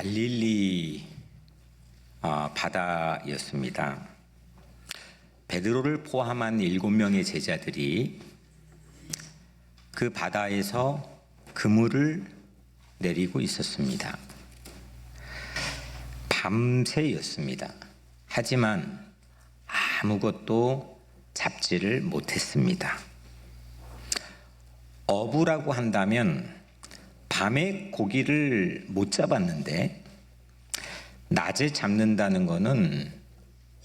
갈릴리 바다였습니다. 베드로를 포함한 7명의 제자들이 그 바다에서 그물을 내리고 있었습니다. 밤새였습니다. 하지만 아무것도 잡지를 못했습니다. 어부라고 한다면 밤에 고기를 못 잡았는데 낮에 잡는다는 것은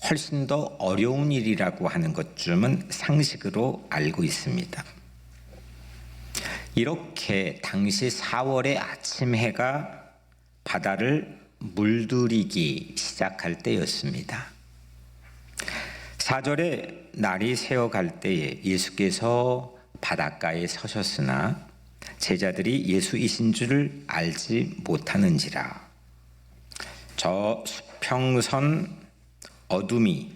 훨씬 더 어려운 일이라고 하는 것쯤은 상식으로 알고 있습니다. 이렇게 당시 4월의 아침 해가 바다를 물들이기 시작할 때였습니다. 4절에 날이 새어갈 때에 예수께서 바닷가에 서셨으나 제자들이 예수이신 줄을 알지 못하는지라. 저 수평선 어둠이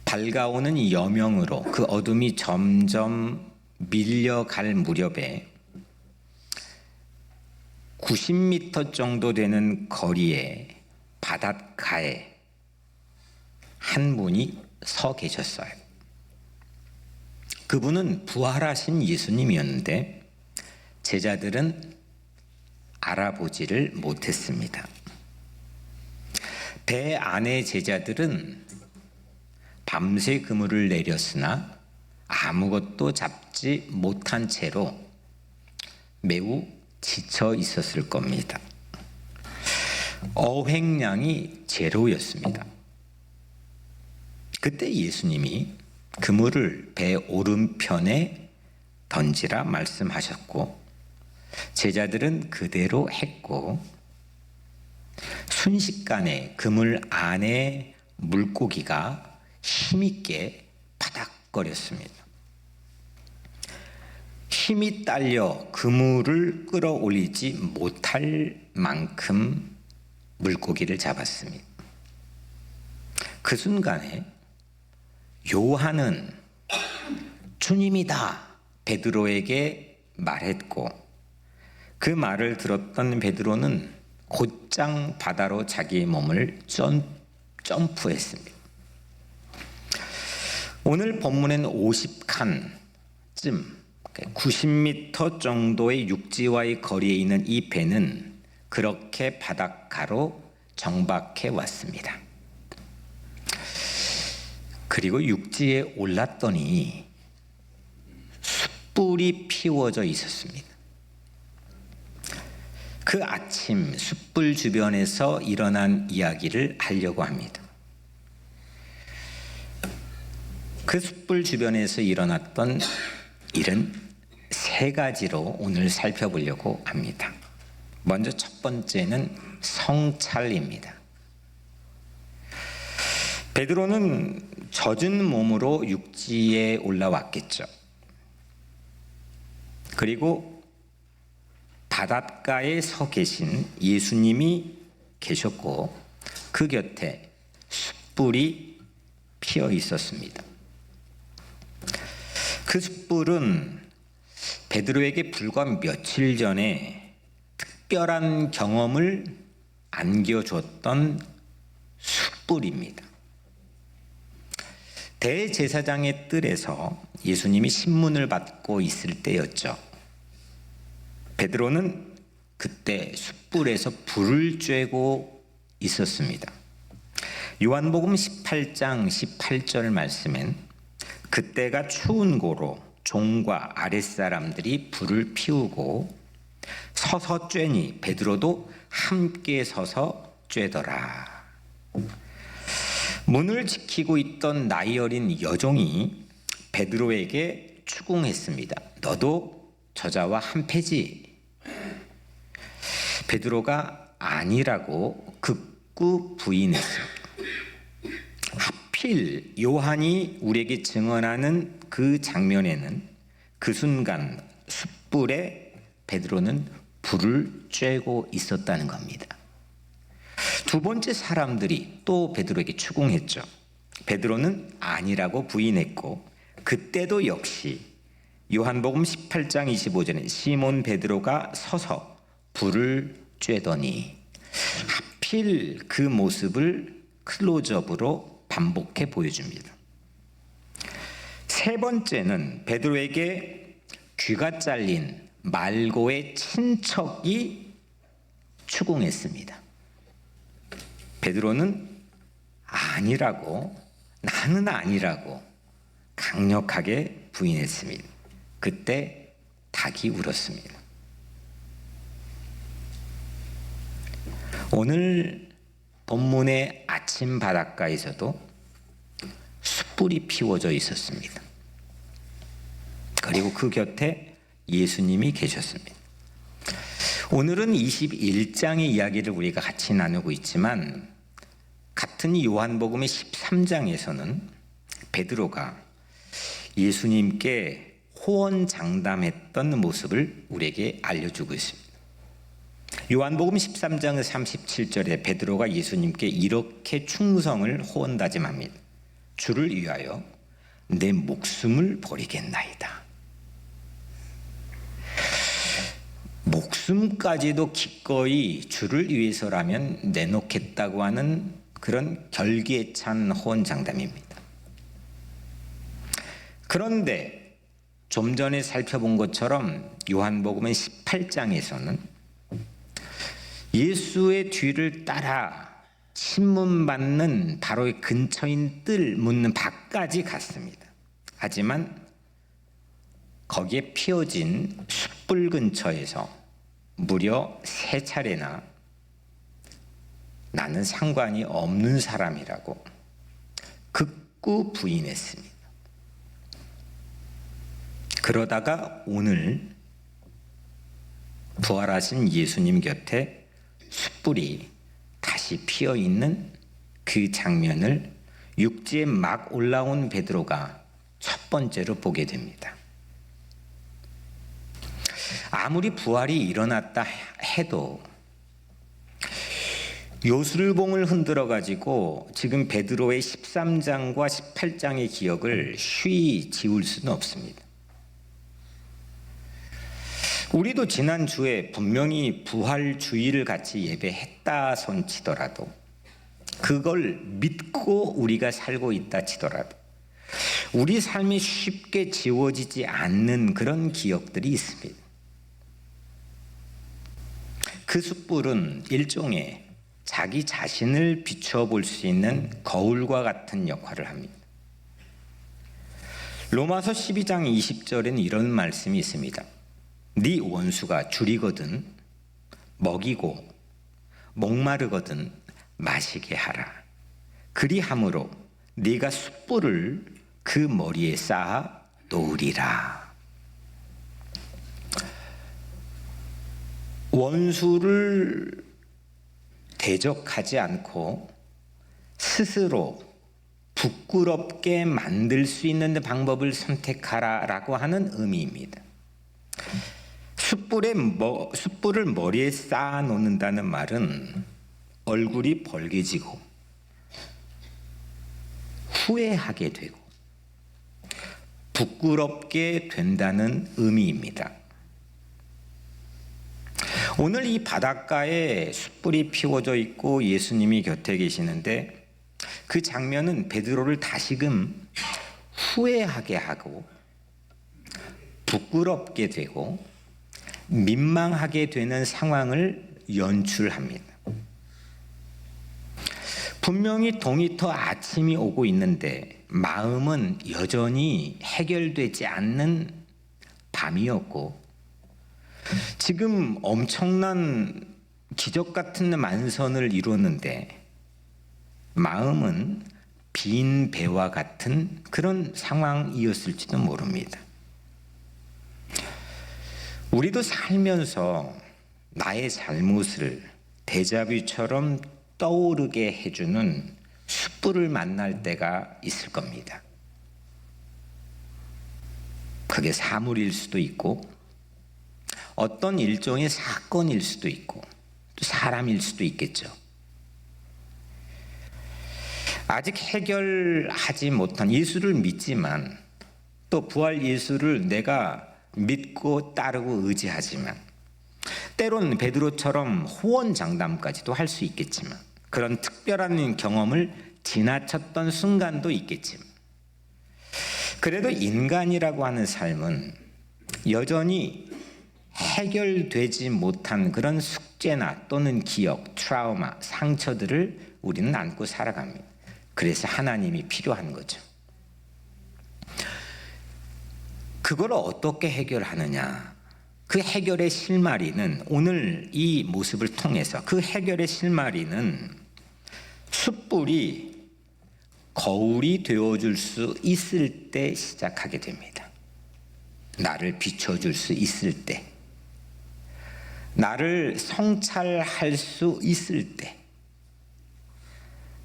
밝아오는 여명으로 그 어둠이 점점 밀려갈 무렵에 90m 정도 되는 거리에 바닷가에 한 분이 서 계셨어요. 그분은 부활하신 예수님이었는데 제자들은 알아보지를 못했습니다. 배 안의 제자들은 밤새 그물을 내렸으나 아무것도 잡지 못한 채로 매우 지쳐 있었을 겁니다. 어획량이 제로였습니다. 그때 예수님이 그물을 배 오른편에 던지라 말씀하셨고 제자들은 그대로 했고 순식간에 그물 안에 물고기가 힘있게 바닥거렸습니다. 힘이 딸려 그물을 끌어올리지 못할 만큼 물고기를 잡았습니다. 그 순간에 요한은 주님이다 베드로에게 말했고 그 말을 들었던 베드로는 곧장 바다로 자기의 몸을 점프했습니다. 오늘 본문엔 50칸쯤 90m 정도의 육지와의 거리에 있는 이 배는 그렇게 바닷가로 정박해 왔습니다. 그리고 육지에 올랐더니 숯불이 피워져 있었습니다. 그 아침 숯불 주변에서 일어난 이야기를 하려고 합니다. 그 숯불 주변에서 일어났던 일은 3가지로 오늘 살펴보려고 합니다. 먼저 첫 번째는 성찰입니다. 베드로는 젖은 몸으로 육지에 올라왔겠죠. 그리고 바닷가에 서 계신 예수님이 계셨고 그 곁에 숯불이 피어 있었습니다. 그 숯불은 베드로에게 불과 며칠 전에 특별한 경험을 안겨줬던 숯불입니다. 대제사장의 뜰에서 예수님이 신문을 받고 있을 때였죠. 베드로는 그때 숯불에서 불을 쬐고 있었습니다. 요한복음 18장 18절 말씀엔 그때가 추운 고로 종과 아랫사람들이 불을 피우고 서서 쬐니 베드로도 함께 서서 쬐더라. 문을 지키고 있던 나이 어린 여종이 베드로에게 추궁했습니다. 너도 저자와 한패지? 베드로가 아니라고 극구 부인했습니다. 하필 요한이 우리에게 증언하는 그 장면에는 그 순간 숯불에 베드로는 불을 쬐고 있었다는 겁니다. 두 번째 사람들이 또 베드로에게 추궁했죠. 베드로는 아니라고 부인했고 그때도 역시 요한복음 18장 25절에 시몬 베드로가 서서 불을 쬐더니 하필 그 모습을 클로즈업으로 반복해 보여줍니다. 세 번째는 베드로에게 귀가 잘린 말고의 친척이 추궁했습니다. 베드로는 아니라고, 나는 아니라고 강력하게 부인했습니다. 그때 닭이 울었습니다. 오늘 본문의 아침 바닷가에서도 숯불이 피워져 있었습니다. 그리고 그 곁에 예수님이 계셨습니다. 오늘은 21장의 이야기를 우리가 같이 나누고 있지만 같은 요한복음의 13장에서는 베드로가 예수님께 호언장담했던 모습을 우리에게 알려주고 있습니다. 요한복음 13장 37절에 베드로가 예수님께 이렇게 충성을 호언다짐합니다. 주를 위하여 내 목숨을 버리겠나이다. 목숨까지도 기꺼이 주를 위해서라면 내놓겠다고 하는 그런 결기에 찬 호언장담입니다. 그런데 좀 전에 살펴본 것처럼 요한복음의 18장에서는 예수의 뒤를 따라 신문받는 바로 근처인 뜰 묻는 밭까지 갔습니다. 하지만 거기에 피어진 숯불 근처에서 무려 3차례나 나는 상관이 없는 사람이라고 극구 부인했습니다. 그러다가 오늘 부활하신 예수님 곁에 숯불이 다시 피어 있는 그 장면을 육지에 막 올라온 베드로가 첫 번째로 보게 됩니다. 아무리 부활이 일어났다 해도 요술봉을 흔들어 가지고 지금 베드로의 13장과 18장의 기억을 쉬이 지울 수는 없습니다. 우리도 지난주에 분명히 부활주의를 같이 예배했다 손 치더라도 그걸 믿고 우리가 살고 있다 치더라도 우리 삶에 쉽게 지워지지 않는 그런 기억들이 있습니다. 그 숯불은 일종의 자기 자신을 비춰볼 수 있는 거울과 같은 역할을 합니다. 로마서 12장 20절에는 이런 말씀이 있습니다. 네 원수가 줄이거든 먹이고 목마르거든 마시게 하라. 그리함으로 네가 숯불을 그 머리에 쌓아 놓으리라. 원수를 대적하지 않고 스스로 부끄럽게 만들 수 있는 방법을 선택하라라고 하는 의미입니다. 숯불을 머리에 쌓아 놓는다는 말은 얼굴이 벌개지고 후회하게 되고 부끄럽게 된다는 의미입니다. 오늘 이 바닷가에 숯불이 피워져 있고 예수님이 곁에 계시는데 그 장면은 베드로를 다시금 후회하게 하고 부끄럽게 되고 민망하게 되는 상황을 연출합니다. 분명히 동이터 아침이 오고 있는데 마음은 여전히 해결되지 않는 밤이었고 지금 엄청난 기적 같은 만선을 이루었는데 마음은 빈 배와 같은 그런 상황이었을지도 모릅니다. 우리도 살면서 나의 잘못을 데자뷰처럼 떠오르게 해주는 숯불을 만날 때가 있을 겁니다. 그게 사물일 수도 있고 어떤 일종의 사건일 수도 있고 또 사람일 수도 있겠죠. 아직 해결하지 못한 예수를 믿지만 또 부활 예수를 내가 믿고 따르고 의지하지만 때론 베드로처럼 호언장담까지도 할 수 있겠지만, 그런 특별한 경험을 지나쳤던 순간도 있겠지만, 그래도 인간이라고 하는 삶은 여전히 해결되지 못한 그런 숙제나 또는 기억, 트라우마, 상처들을 우리는 안고 살아갑니다. 그래서 하나님이 필요한 거죠. 그걸 어떻게 해결하느냐? 그 해결의 실마리는, 오늘 이 모습을 통해서 그 해결의 실마리는 숯불이 거울이 되어줄 수 있을 때 시작하게 됩니다. 나를 비춰줄 수 있을 때, 나를 성찰할 수 있을 때,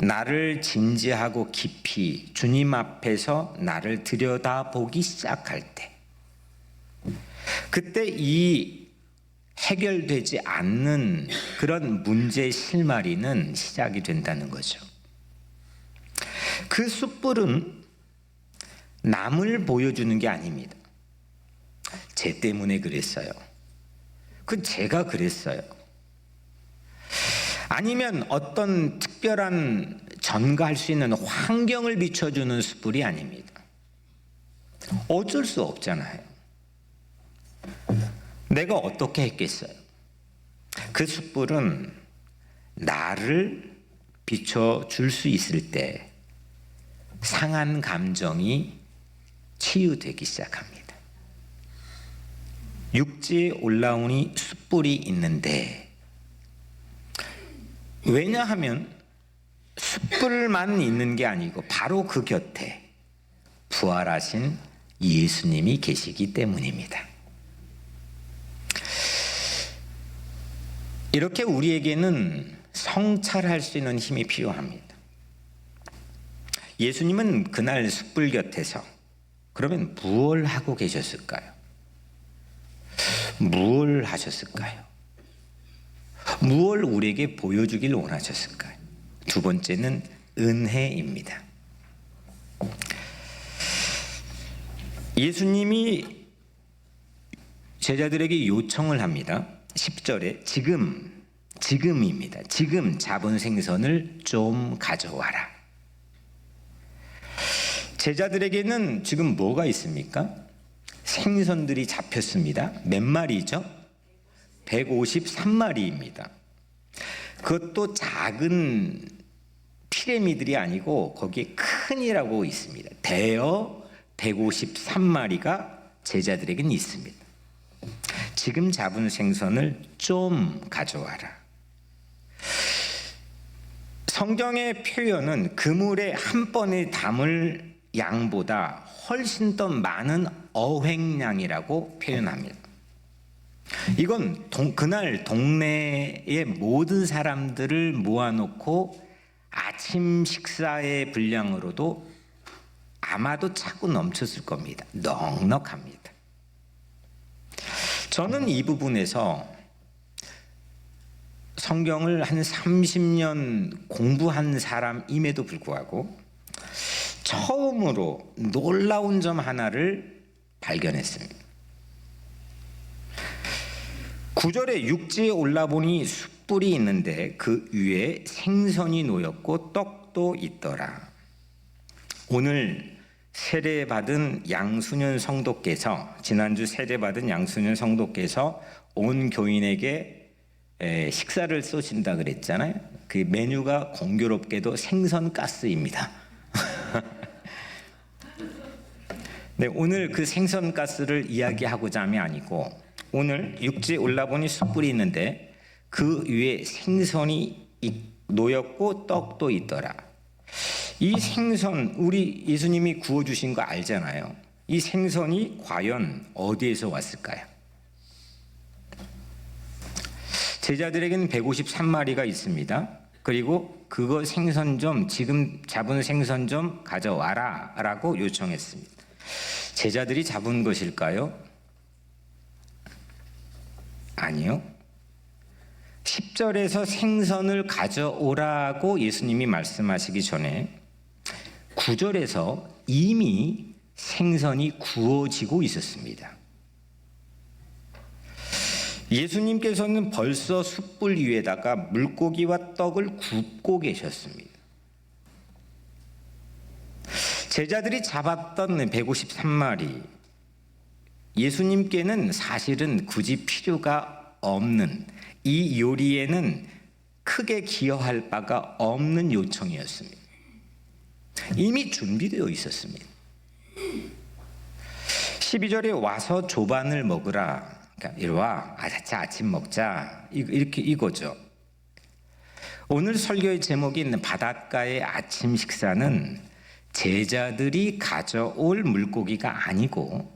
나를 진지하고 깊이 주님 앞에서 나를 들여다보기 시작할 때, 그때 이 해결되지 않는 그런 문제의 실마리는 시작이 된다는 거죠. 그 숯불은 남을 보여주는 게 아닙니다. 쟤 때문에 그랬어요. 그 제가 그랬어요. 아니면 어떤 특별한 전가할 수 있는 환경을 비춰주는 숯불이 아닙니다. 어쩔 수 없잖아요. 내가 어떻게 했겠어요? 그 숯불은 나를 비춰줄 수 있을 때 상한 감정이 치유되기 시작합니다. 육지에 올라오니 숯불이 있는데, 왜냐하면 숯불만 있는 게 아니고 바로 그 곁에 부활하신 예수님이 계시기 때문입니다. 이렇게 우리에게는 성찰할 수 있는 힘이 필요합니다. 예수님은 그날 숯불 곁에서 그러면 무엇을 하고 계셨을까요? 무엇을 하셨을까요? 무엇을 우리에게 보여주길 원하셨을까요? 두 번째는 은혜입니다. 예수님이 제자들에게 요청을 합니다. 10절에 지금입니다. 지금 잡은 생선을 좀 가져와라. 제자들에게는 지금 뭐가 있습니까? 생선들이 잡혔습니다. 몇 마리죠? 153마리입니다. 그것도 작은 피레미들이 아니고 거기에 큰이라고 있습니다. 대여 153마리가 제자들에게는 있습니다. 지금 잡은 생선을 좀 가져와라. 성경의 표현은 그물에 한 번에 담을 양보다 훨씬 더 많은 어획량이라고 표현합니다. 이건 그날 동네의 모든 사람들을 모아놓고 아침 식사의 분량으로도 아마도 차고 넘쳤을 겁니다. 넉넉합니다. 저는 이 부분에서 성경을 한 30년 공부한 사람임에도 불구하고 처음으로 놀라운 점 하나를 발견했습니다. 9절에 육지에 올라보니 숯불이 있는데 그 위에 생선이 놓였고 떡도 있더라. 오늘 세례받은 양순현 성도께서, 지난주 세례받은 양순현 성도께서 온 교인에게 식사를 쏘신다 그랬잖아요. 그 메뉴가 공교롭게도 생선가스입니다. 네, 오늘 그 생선가스를 이야기하고자 함이 아니고, 오늘 육지에 올라보니 숯불이 있는데 그 위에 생선이 놓였고 떡도 있더라. 이 생선, 우리 예수님이 구워주신 거 알잖아요. 이 생선이 과연 어디에서 왔을까요? 제자들에게는 153마리가 있습니다. 그리고 그거 생선 좀, 지금 잡은 생선 좀 가져와라 라고 요청했습니다. 제자들이 잡은 것일까요? 아니요. 10절에서 생선을 가져오라고 예수님이 말씀하시기 전에 9절에서 이미 생선이 구워지고 있었습니다. 예수님께서는 벌써 숯불 위에다가 물고기와 떡을 굽고 계셨습니다. 제자들이 잡았던 153마리, 예수님께는 사실은 굳이 필요가 없는, 이 요리에는 크게 기여할 바가 없는 요청이었습니다. 이미 준비되어 있었습니다. 12절에 와서 조반을 먹으라. 그러니까 이리 와, 자, 아침 먹자. 이렇게 이거죠. 오늘 설교의 제목이 있는 바닷가의 아침 식사는 제자들이 가져올 물고기가 아니고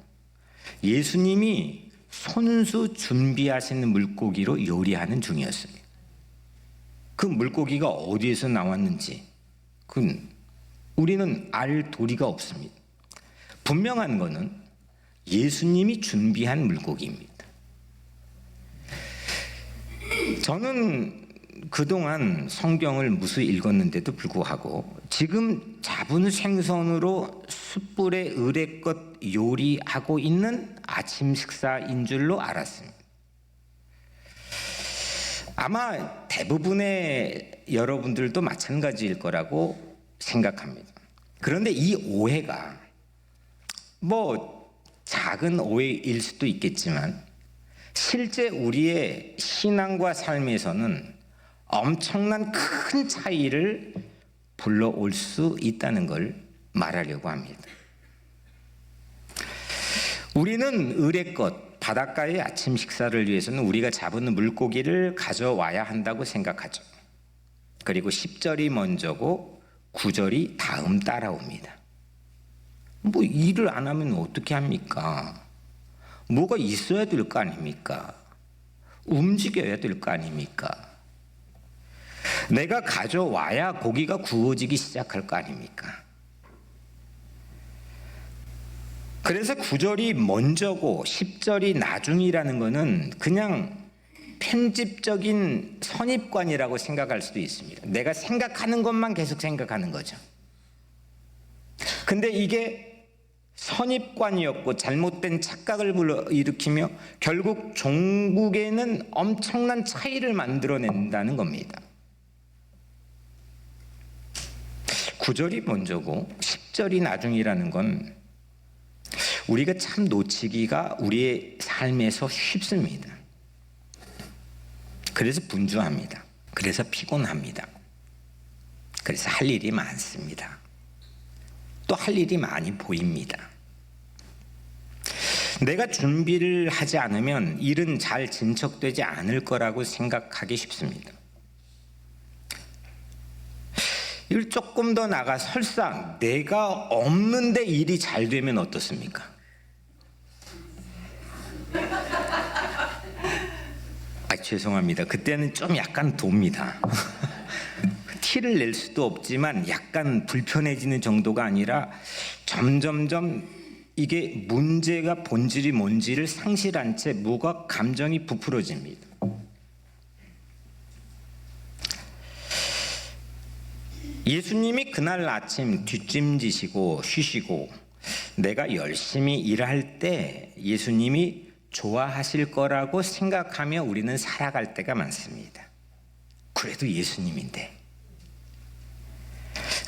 예수님이 손수 준비하시는 물고기로 요리하는 중이었습니다. 그 물고기가 어디에서 나왔는지 우리는 알 도리가 없습니다. 분명한 것은 예수님이 준비한 물고기입니다. 저는 그동안 성경을 무수히 읽었는데도 불구하고 지금 잡은 생선으로 숯불에 의뢰껏 요리하고 있는 아침 식사인 줄로 알았습니다. 아마 대부분의 여러분들도 마찬가지일 거라고 생각합니다. 그런데 이 오해가 작은 오해일 수도 있겠지만 실제 우리의 신앙과 삶에서는 엄청난 큰 차이를 불러올 수 있다는 걸 말하려고 합니다. 우리는 의뢰껏 바닷가의 아침 식사를 위해서는 우리가 잡은 물고기를 가져와야 한다고 생각하죠. 그리고 10절이 먼저고 9절이 다음 따라옵니다. 일을 안 하면 어떻게 합니까? 뭐가 있어야 될 거 아닙니까? 움직여야 될 거 아닙니까? 내가 가져와야 고기가 구워지기 시작할 거 아닙니까? 그래서 9절이 먼저고 10절이 나중이라는 것은 그냥 편집적인 선입관이라고 생각할 수도 있습니다. 내가 생각하는 것만 계속 생각하는 거죠. 근데 이게 선입관이었고 잘못된 착각을 불러일으키며 결국 종국에는 엄청난 차이를 만들어낸다는 겁니다. 9절이 먼저고 10절이 나중이라는 건 우리가 참 놓치기가 우리의 삶에서 쉽습니다. 그래서 분주합니다. 그래서 피곤합니다. 그래서 할 일이 많습니다. 또 할 일이 많이 보입니다. 내가 준비를 하지 않으면 일은 잘 진척되지 않을 거라고 생각하기 쉽습니다. 이걸 조금 더 나가 설사 내가 없는데 일이 잘 되면 어떻습니까? 죄송합니다. 그때는 좀 약간 돕니다. 티를 낼 수도 없지만 약간 불편해지는 정도가 아니라 점점점 이게 문제가 본질이 뭔지를 상실한 채 뭐가 감정이 부풀어집니다. 예수님이 그날 아침 뒷짐지시고 쉬시고 내가 열심히 일할 때 예수님이 좋아하실 거라고 생각하며 우리는 살아갈 때가 많습니다. 그래도 예수님인데.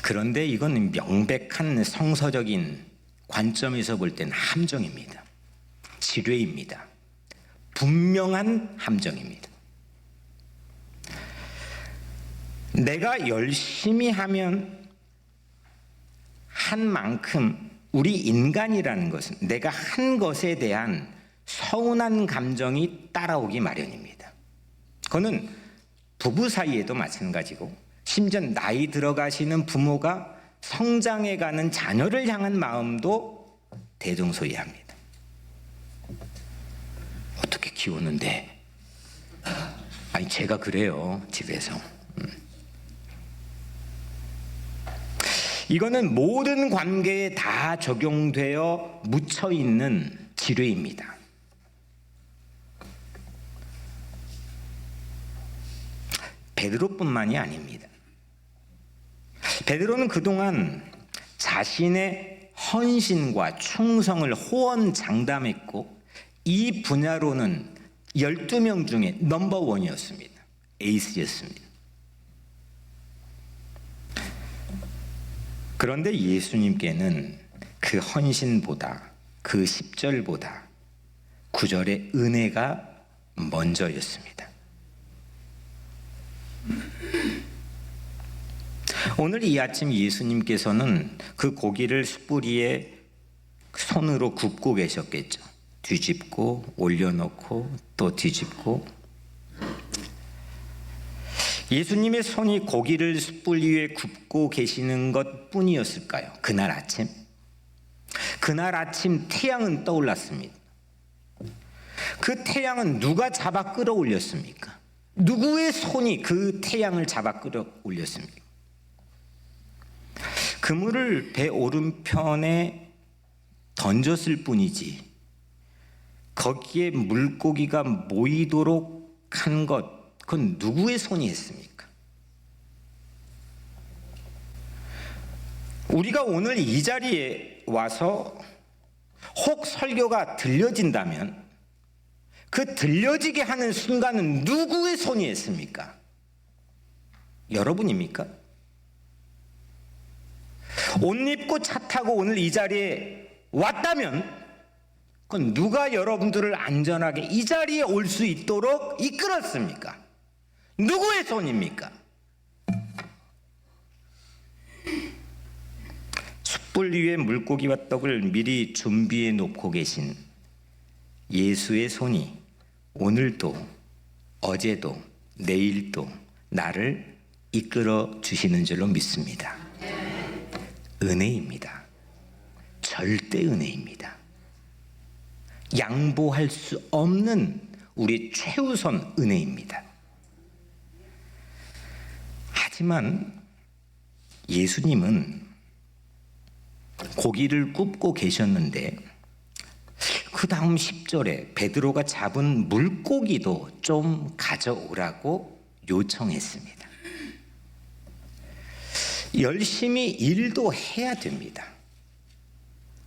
그런데 이건 명백한 성서적인 관점에서 볼 때는 함정입니다. 지뢰입니다. 분명한 함정입니다. 내가 열심히 하면 한 만큼 우리 인간이라는 것은 내가 한 것에 대한 서운한 감정이 따라오기 마련입니다. 그거는 부부 사이에도 마찬가지고 심지어 나이 들어가시는 부모가 성장해가는 자녀를 향한 마음도 대동소이합니다. 어떻게 키우는데? 제가 그래요, 집에서. 이거는 모든 관계에 다 적용되어 묻혀있는 지뢰입니다. 베드로뿐만이 아닙니다. 베드로는 그동안 자신의 헌신과 충성을 호언장담했고 이 분야로는 12명 중에 넘버원이었습니다. 에이스였습니다. 그런데 예수님께는 그 헌신보다, 그 10절보다 9절의 은혜가 먼저였습니다. 오늘 이 아침 예수님께서는 그 고기를 숯불 위에 손으로 굽고 계셨겠죠. 뒤집고 올려놓고 또 뒤집고. 예수님의 손이 고기를 숯불 위에 굽고 계시는 것 뿐이었을까요? 그날 아침? 그날 아침 태양은 떠올랐습니다. 그 태양은 누가 잡아 끌어올렸습니까? 누구의 손이 그 태양을 잡아 끌어올렸습니까? 그물을 배 오른편에 던졌을 뿐이지 거기에 물고기가 모이도록 한 것, 그건 누구의 손이 했습니까? 우리가 오늘 이 자리에 와서 혹 설교가 들려진다면 그 들려지게 하는 순간은 누구의 손이 했습니까? 여러분입니까? 옷 입고 차 타고 오늘 이 자리에 왔다면 그건 누가 여러분들을 안전하게 이 자리에 올 수 있도록 이끌었습니까? 누구의 손입니까? 숯불 위에 물고기와 떡을 미리 준비해 놓고 계신 예수의 손이 오늘도 어제도 내일도 나를 이끌어 주시는 줄로 믿습니다. 은혜입니다. 절대 은혜입니다. 양보할 수 없는 우리 최우선 은혜입니다. 하지만 예수님은 고기를 굽고 계셨는데 그 다음 10절에 베드로가 잡은 물고기도 좀 가져오라고 요청했습니다. 열심히 일도 해야 됩니다.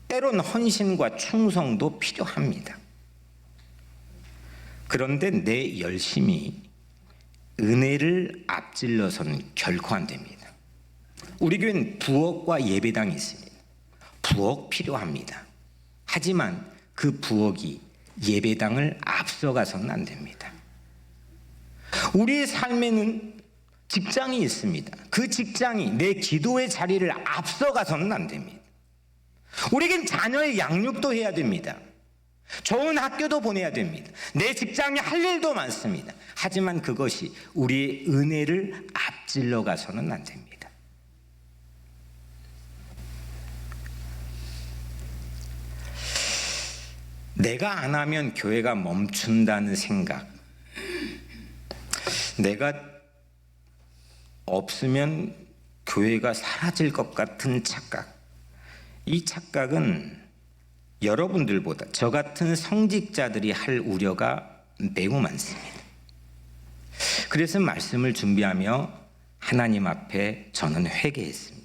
때론 헌신과 충성도 필요합니다. 그런데 내 열심이 은혜를 앞질러서는 결코 안 됩니다. 우리 교회는 부엌과 예배당이 있습니다. 부엌 필요합니다. 하지만 그 부엌이 예배당을 앞서가서는 안 됩니다. 우리의 삶에는 직장이 있습니다. 그 직장이 내 기도의 자리를 앞서가서는 안 됩니다. 우리에겐 자녀의 양육도 해야 됩니다. 좋은 학교도 보내야 됩니다. 내 직장에 할 일도 많습니다. 하지만 그것이 우리의 은혜를 앞질러 가서는 안 됩니다. 내가 안 하면 교회가 멈춘다는 생각, 내가 없으면 교회가 사라질 것 같은 착각, 이 착각은 여러분들보다 저 같은 성직자들이 할 우려가 매우 많습니다. 그래서 말씀을 준비하며 하나님 앞에 저는 회개했습니다.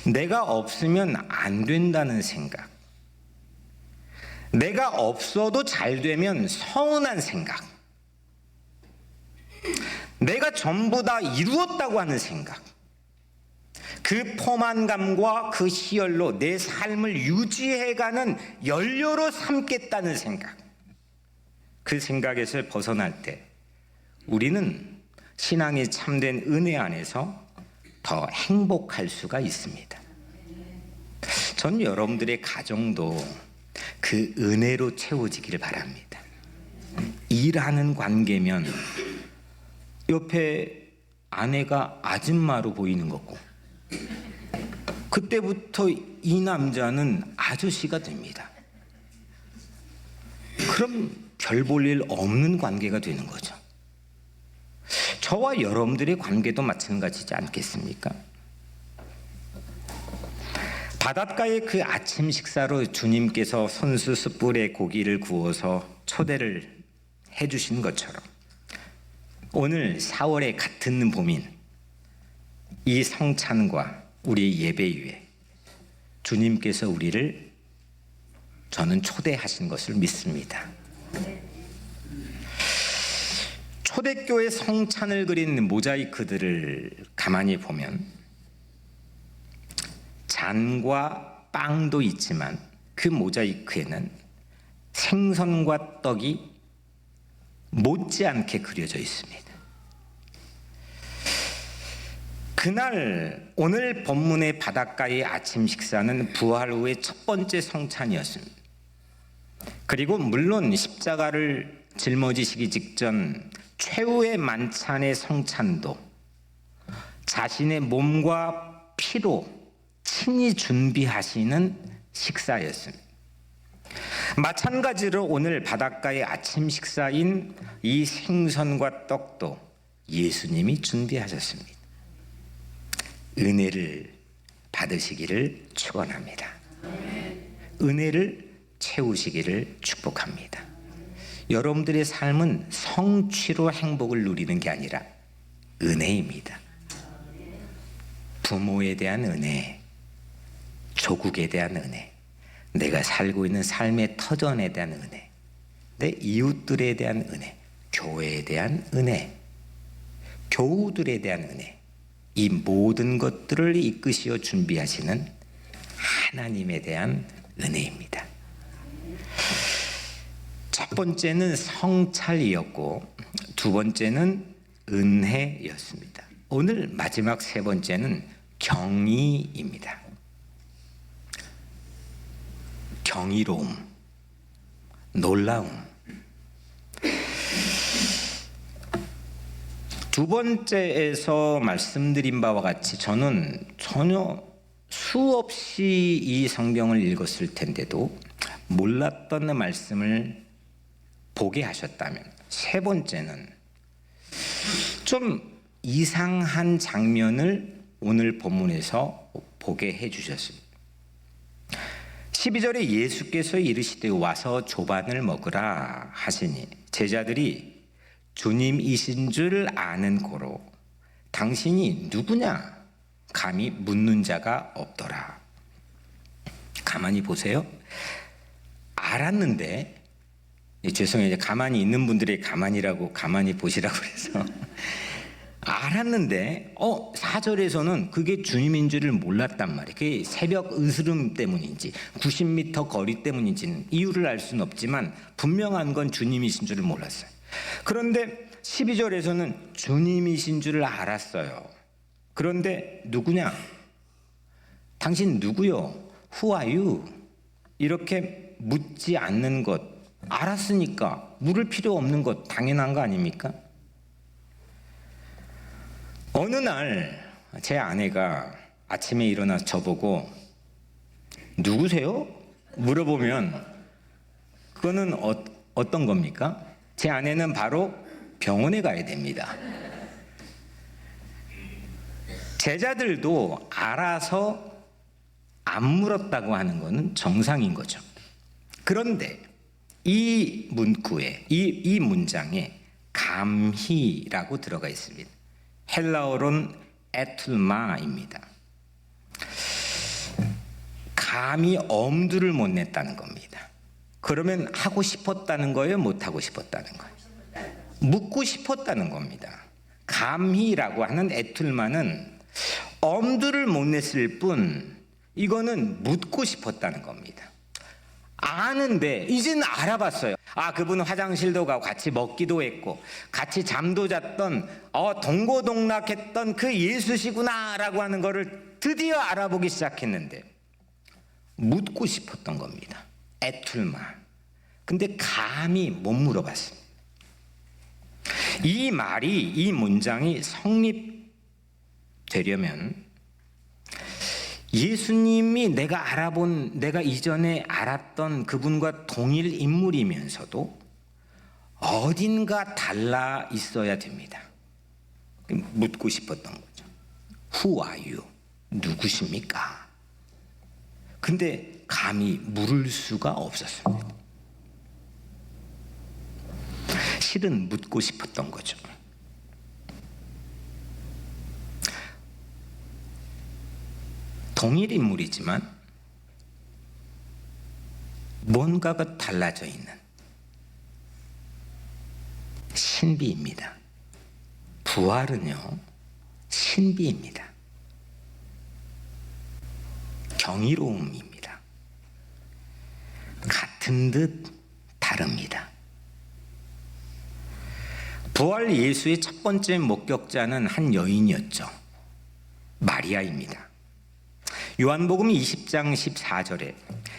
내가 없으면 안 된다는 생각, 내가 없어도 잘 되면 서운한 생각, 내가 전부 다 이루었다고 하는 생각, 그 포만감과 그 희열로 내 삶을 유지해가는 연료로 삼겠다는 생각, 그 생각에서 벗어날 때 우리는 신앙이 참된 은혜 안에서 더 행복할 수가 있습니다. 전 여러분들의 가정도 그 은혜로 채워지기를 바랍니다. 일하는 관계면 옆에 아내가 아줌마로 보이는 거고 그때부터 이 남자는 아저씨가 됩니다. 그럼 별 볼 일 없는 관계가 되는 거죠. 저와 여러분들의 관계도 마찬가지지 않겠습니까? 바닷가의 그 아침 식사로 주님께서 손수 숯불에 고기를 구워서 초대를 해주신 것처럼 오늘 4월의 같은 봄인 이 성찬과 우리 예배 위에 주님께서 우리를 저는 초대하신 것을 믿습니다. 초대교회 성찬을 그린 모자이크들을 가만히 보면 잔과 빵도 있지만 그 모자이크에는 생선과 떡이 못지않게 그려져 있습니다. 그날 오늘 본문의 바닷가의 아침 식사는 부활 후의 첫 번째 성찬이었습니다. 그리고 물론 십자가를 짊어지시기 직전 최후의 만찬의 성찬도 자신의 몸과 피로 친히 준비하시는 식사였습니다. 마찬가지로 오늘 바닷가의 아침 식사인 이 생선과 떡도 예수님이 준비하셨습니다. 은혜를 받으시기를 축원합니다. 은혜를 채우시기를 축복합니다. 여러분들의 삶은 성취로 행복을 누리는 게 아니라 은혜입니다. 부모에 대한 은혜, 조국에 대한 은혜, 내가 살고 있는 삶의 터전에 대한 은혜, 내 이웃들에 대한 은혜, 교회에 대한 은혜, 교우들에 대한 은혜, 이 모든 것들을 이끄시어 준비하시는 하나님에 대한 은혜입니다. 첫 번째는 성찰이었고 두 번째는 은혜였습니다. 오늘 마지막 세 번째는 경의입니다. 경이로움, 놀라움. 두 번째에서 말씀드린 바와 같이 저는 전혀 수없이 이 성경을 읽었을 텐데도 몰랐던 말씀을 보게 하셨다면, 세 번째는 좀 이상한 장면을 오늘 본문에서 보게 해주셨습니다. 12절에 예수께서 이르시되 와서 조반을 먹으라 하시니 제자들이 주님이신 줄 아는 고로 당신이 누구냐 감히 묻는 자가 없더라. 가만히 보세요. 알았는데, 죄송해요. 가만히 있는 분들이 가만히라고 가만히 보시라고 그래서 알았는데 4절에서는 그게 주님인 줄을 몰랐단 말이에요. 그게 새벽 으스름 때문인지 90m 거리 때문인지는 이유를 알 수는 없지만 분명한 건 주님이신 줄을 몰랐어요. 그런데 12절에서는 주님이신 줄을 알았어요. 그런데 누구냐? 당신 누구요? Who are you? 이렇게 묻지 않는 것, 알았으니까 물을 필요 없는 것 당연한 거 아닙니까? 어느 날 제 아내가 아침에 일어나서 저보고 누구세요? 물어보면 그거는 어떤 겁니까? 제 아내는 바로 병원에 가야 됩니다. 제자들도 알아서 안 물었다고 하는 것은 정상인 거죠. 그런데 이 문구에 이 문장에 감히라고 들어가 있습니다. 헬라어로는 에툴마입니다. 감히 엄두를 못 냈다는 겁니다. 그러면 하고 싶었다는 거예요? 못 하고 싶었다는 거예요? 묻고 싶었다는 겁니다. 감히라고 하는 에툴마는 엄두를 못 냈을 뿐 이거는 묻고 싶었다는 겁니다. 아는데 이제는 알아봤어요. 그분은 화장실도 가고 같이 먹기도 했고 같이 잠도 잤던 동고동락했던 그 예수시구나라고 하는 거를 드디어 알아보기 시작했는데 묻고 싶었던 겁니다. 에툴마. 근데 감히 못 물어봤습니다. 이 말이, 이 문장이 성립되려면 예수님이 내가 이전에 알았던 그분과 동일 인물이면서도 어딘가 달라 있어야 됩니다. 묻고 싶었던 거죠. Who are you? 누구십니까? 근데 감히 물을 수가 없었습니다. 실은 묻고 싶었던 거죠. 동일 인물이지만 뭔가가 달라져 있는 신비입니다. 부활은요, 신비입니다. 경이로움입니다. 같은 듯 다릅니다. 부활 예수의 첫 번째 목격자는 한 여인이었죠. 마리아입니다. 요한복음 20장 14절에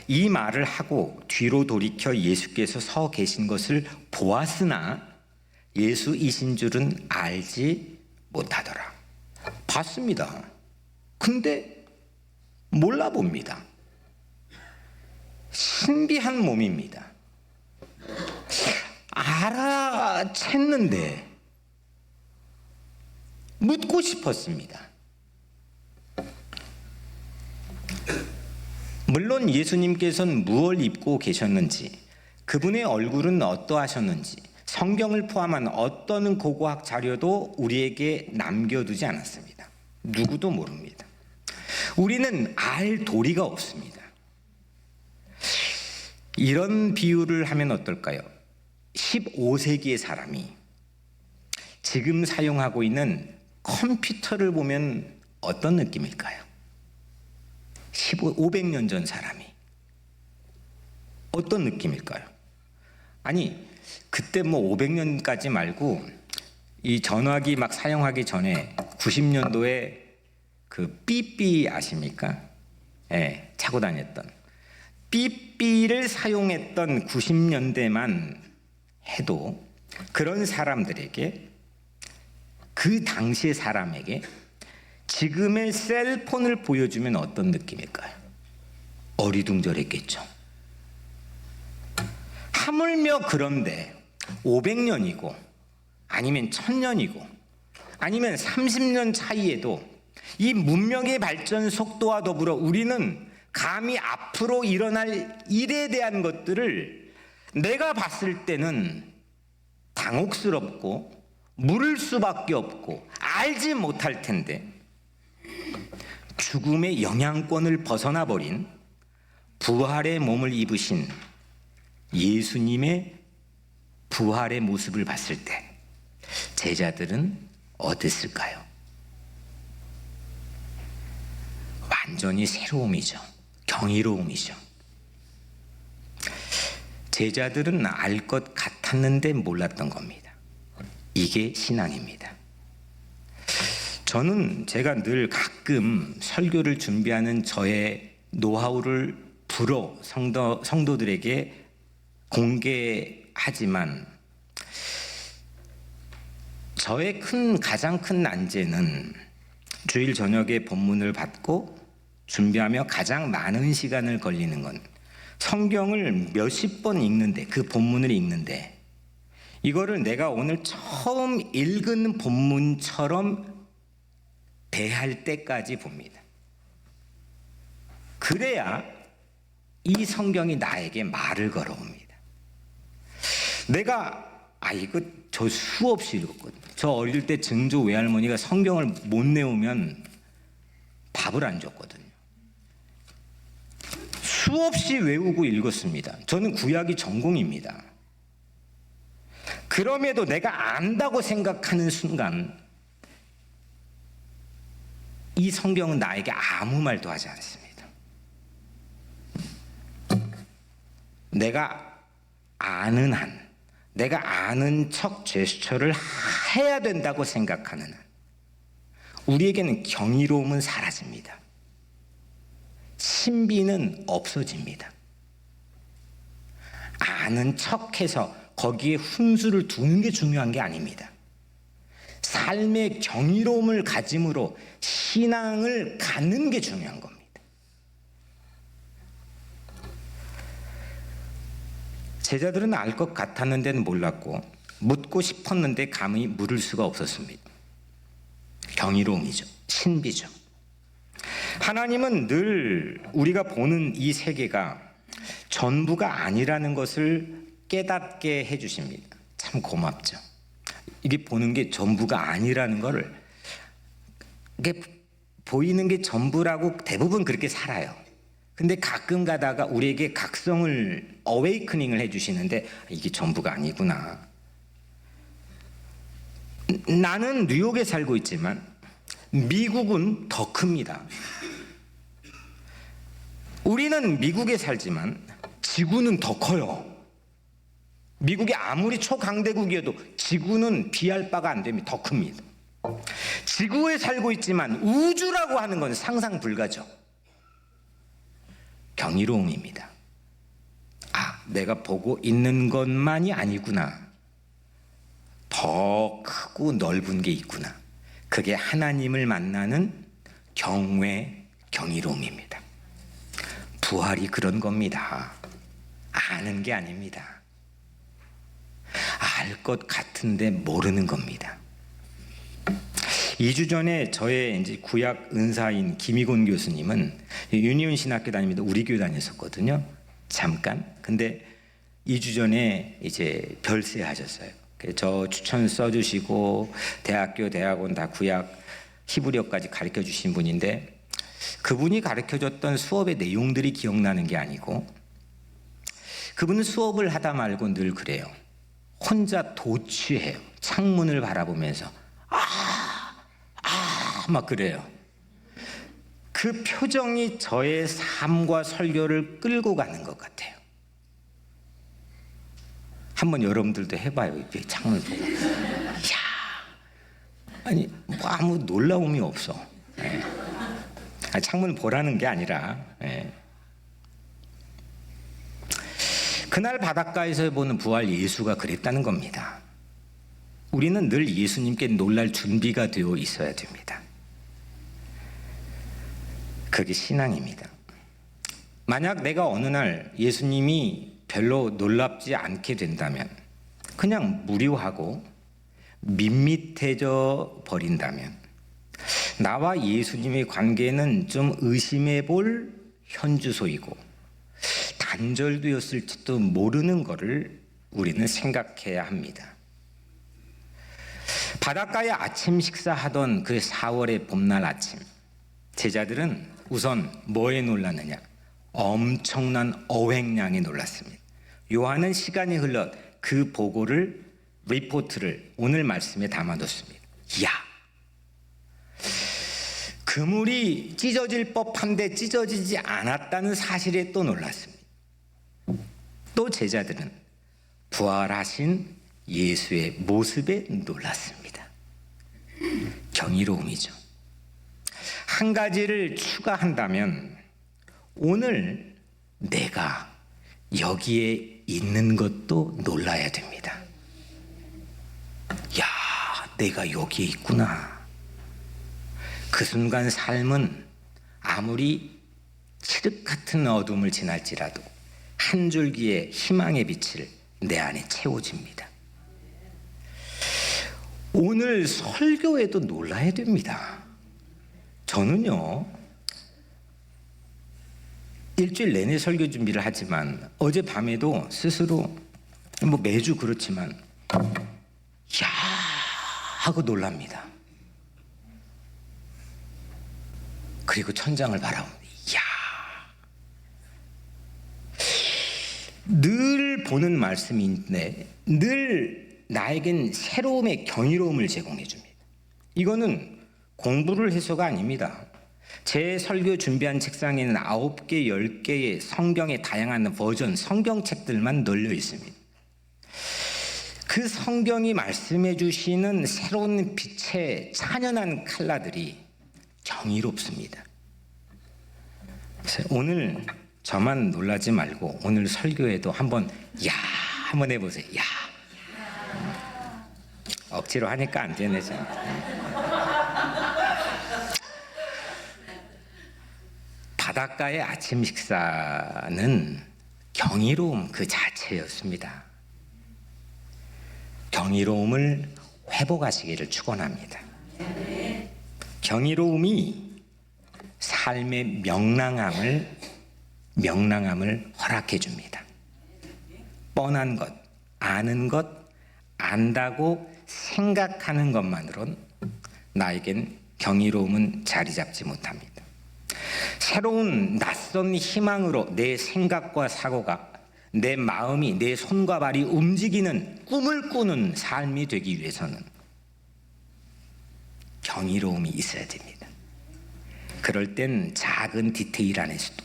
이 말을 하고 뒤로 돌이켜 예수께서 서 계신 것을 보았으나 예수이신 줄은 알지 못하더라. 봤습니다. 근데 몰라봅니다. 신비한 몸입니다. 알아챘는데 묻고 싶었습니다. 물론 예수님께서는 무엇을 입고 계셨는지, 그분의 얼굴은 어떠하셨는지 성경을 포함한 어떤 고고학 자료도 우리에게 남겨두지 않았습니다. 누구도 모릅니다. 우리는 알 도리가 없습니다. 이런 비유를 하면 어떨까요? 15세기의 사람이 지금 사용하고 있는 컴퓨터를 보면 어떤 느낌일까요? 500년 전 사람이 어떤 느낌일까요? 아니, 그때 뭐 500년까지 말고 이 전화기 막 사용하기 전에 90년도에 그 삐삐 아십니까? 예, 차고 다녔던 삐삐를 사용했던 90년대만 해도 그런 사람들에게, 그 당시의 사람에게 지금의 셀폰을 보여주면 어떤 느낌일까요? 어리둥절했겠죠. 하물며 그런데 500년이고 아니면 1000년이고 아니면 30년 차이에도 이 문명의 발전 속도와 더불어 우리는 감히 앞으로 일어날 일에 대한 것들을 내가 봤을 때는 당혹스럽고 물을 수밖에 없고 알지 못할 텐데, 죽음의 영향권을 벗어나 버린 부활의 몸을 입으신 예수님의 부활의 모습을 봤을 때 제자들은 어땠을까요? 완전히 새로움이죠. 경이로움이죠. 제자들은 알 것 같았는데 몰랐던 겁니다. 이게 신앙입니다. 저는 제가 늘 가끔 설교를 준비하는 저의 노하우를 불어 성도들에게 공개하지만, 저의 가장 큰 난제는 주일 저녁에 본문을 받고 준비하며 가장 많은 시간을 걸리는 건 성경을 몇십 번 읽는데, 그 본문을 읽는데 이거를 내가 오늘 처음 읽은 본문처럼 대할 때까지 봅니다. 그래야 이 성경이 나에게 말을 걸어옵니다. 내가 이거 저 수없이 읽었거든요. 저 어릴 때 증조 외할머니가 성경을 못 내오면 밥을 안 줬거든요. 수없이 외우고 읽었습니다. 저는 구약이 전공입니다. 그럼에도 내가 안다고 생각하는 순간 이 성경은 나에게 아무 말도 하지 않습니다. 내가 아는 한, 내가 아는 척 제스처를 해야 된다고 생각하는 한, 우리에게는 경이로움은 사라집니다. 신비는 없어집니다. 아는 척해서 거기에 훈수를 두는 게 중요한 게 아닙니다. 삶의 경이로움을 가짐으로 신앙을 갖는 게 중요한 겁니다. 제자들은 알 것 같았는데는 몰랐고, 묻고 싶었는데 감히 물을 수가 없었습니다. 경이로움이죠. 신비죠. 하나님은 늘 우리가 보는 이 세계가 전부가 아니라는 것을 깨닫게 해주십니다. 참 고맙죠. 이게 보는 게 전부가 아니라는 거를, 이게 보이는 게 전부라고 대부분 그렇게 살아요. 근데 가끔 가다가 우리에게 각성을 어웨이크닝을 해주시는데 이게 전부가 아니구나. 나는 뉴욕에 살고 있지만 미국은 더 큽니다. 우리는 미국에 살지만 지구는 더 커요. 미국이 아무리 초강대국이어도 지구는 비할 바가 안 됩니다. 더 큽니다. 지구에 살고 있지만 우주라고 하는 건 상상 불가죠. 경이로움입니다. 아, 내가 보고 있는 것만이 아니구나. 더 크고 넓은 게 있구나. 그게 하나님을 만나는 경외, 경이로움입니다. 부활이 그런 겁니다. 아는 게 아닙니다. 알 것 같은데 모르는 겁니다. 2주 전에 저의 이제 구약 은사인 김희곤 교수님은 유니온 신학교 다니면서 우리 교회 다녔었거든요. 잠깐. 근데 2주 전에 이제 별세하셨어요. 저 추천 써주시고 대학교, 대학원 다 구약 히브리어까지 가르쳐 주신 분인데 그분이 가르쳐 줬던 수업의 내용들이 기억나는 게 아니고 그분은 수업을 하다 말고 늘 그래요. 혼자 도취해요. 창문을 바라보면서 막 그래요. 그 표정이 저의 삶과 설교를 끌고 가는 것 같아요. 한번 여러분들도 해봐요. 이렇게 창문을 보고. 이야, 아니 뭐 아무 놀라움이 없어. 예. 창문을 보라는 게 아니라. 예. 그날 바닷가에서 보는 부활 예수가 그랬다는 겁니다. 우리는 늘 예수님께 놀랄 준비가 되어 있어야 됩니다. 그게 신앙입니다. 만약 내가 어느 날 예수님이 별로 놀랍지 않게 된다면, 그냥 무료하고 밋밋해져 버린다면, 나와 예수님의 관계는 좀 의심해 볼 현주소이고 단절되었을지도 모르는 것을 우리는 생각해야 합니다. 바닷가에 아침 식사하던 그 4월의 봄날 아침, 제자들은 우선 뭐에 놀랐느냐? 엄청난 어획량에 놀랐습니다. 요한은 시간이 흘러 그 보고를, 리포트를 오늘 말씀에 담아뒀습니다. 이야, 그물이 찢어질 법한데 찢어지지 않았다는 사실에 또 놀랐습니다. 또 제자들은 부활하신 예수의 모습에 놀랐습니다. 경이로움이죠. 한 가지를 추가한다면 오늘 내가 여기에 있는 것도 놀라야 됩니다. 야, 내가 여기에 있구나. 그 순간 삶은 아무리 칠흑 같은 어둠을 지날지라도 한 줄기의 희망의 빛을 내 안에 채워집니다. 오늘 설교에도 놀라야 됩니다. 저는요, 일주일 내내 설교 준비를 하지만 어젯밤에도 스스로 뭐 매주 그렇지만 야 하고 놀랍니다. 그리고 천장을 바라봅니다. 야, 늘 보는 말씀인데 늘 나에겐 새로움의 경이로움을 제공해 줍니다. 이거는 공부를 해서가 아닙니다. 제 설교 준비한 책상에는 9개, 10개의 성경의 다양한 버전 성경책들만 널려 있습니다. 그 성경이 말씀해 주시는 새로운 빛의 찬연한 컬러들이 경이롭습니다. 오늘 저만 놀라지 말고 오늘 설교에도 한번 한번 해보세요. 야, 억지로 하니까 안 되네. 바닷가의 아침 식사는 경이로움 그 자체였습니다. 경이로움을 회복하시기를 축원합니다. 경이로움이 삶의 명랑함을 허락해 줍니다. 뻔한 것, 아는 것, 안다고 생각하는 것만으론 나에겐 경이로움은 자리 잡지 못합니다. 새로운 낯선 희망으로 내 생각과 사고가, 내 마음이, 내 손과 발이 움직이는 꿈을 꾸는 삶이 되기 위해서는 경이로움이 있어야 됩니다. 그럴 땐 작은 디테일 안에서도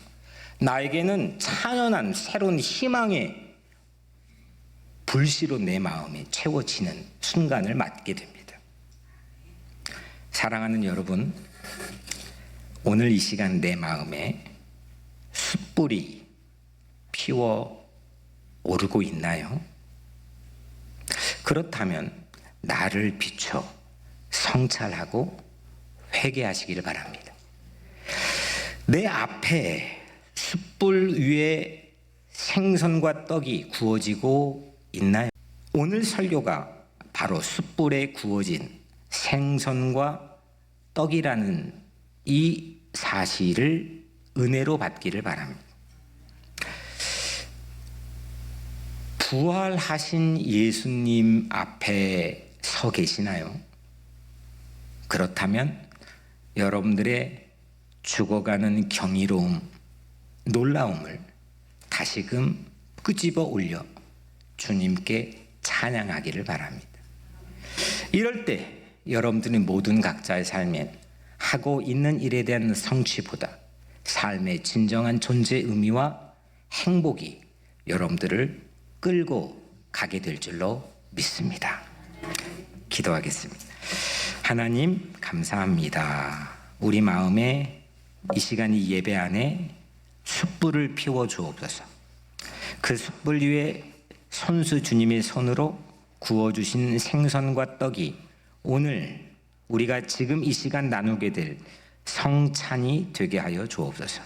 나에게는 찬연한 새로운 희망의 불씨로 내 마음이 채워지는 순간을 맞게 됩니다. 사랑하는 여러분, 오늘 이 시간 내 마음에 숯불이 피워 오르고 있나요? 그렇다면 나를 비춰 성찰하고 회개하시기를 바랍니다. 내 앞에 숯불 위에 생선과 떡이 구워지고 있나요? 오늘 설교가 바로 숯불에 구워진 생선과 떡이라는 이 사실을 은혜로 받기를 바랍니다. 부활하신 예수님 앞에 서 계시나요? 그렇다면 여러분들의 죽어가는 경이로움, 놀라움을 다시금 끄집어 올려 주님께 찬양하기를 바랍니다. 이럴 때 여러분들의 모든 각자의 삶엔 하고 있는 일에 대한 성취보다 삶의 진정한 존재 의미와 행복이 여러분들을 끌고 가게 될 줄로 믿습니다. 기도하겠습니다. 하나님 감사합니다. 우리 마음에 이 시간 이 예배 안에 숯불을 피워 주옵소서. 그 숯불 위에 손수 주님의 손으로 구워주신 생선과 떡이 오늘 우리가 지금 이 시간 나누게 될 성찬이 되게 하여 주옵소서.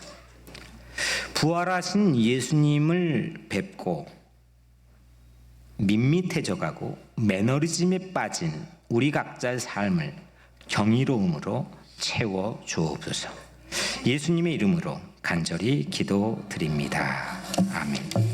부활하신 예수님을 뵙고 밋밋해져 가고 매너리즘에 빠진 우리 각자의 삶을 경이로움으로 채워 주옵소서. 예수님의 이름으로 간절히 기도드립니다. 아멘.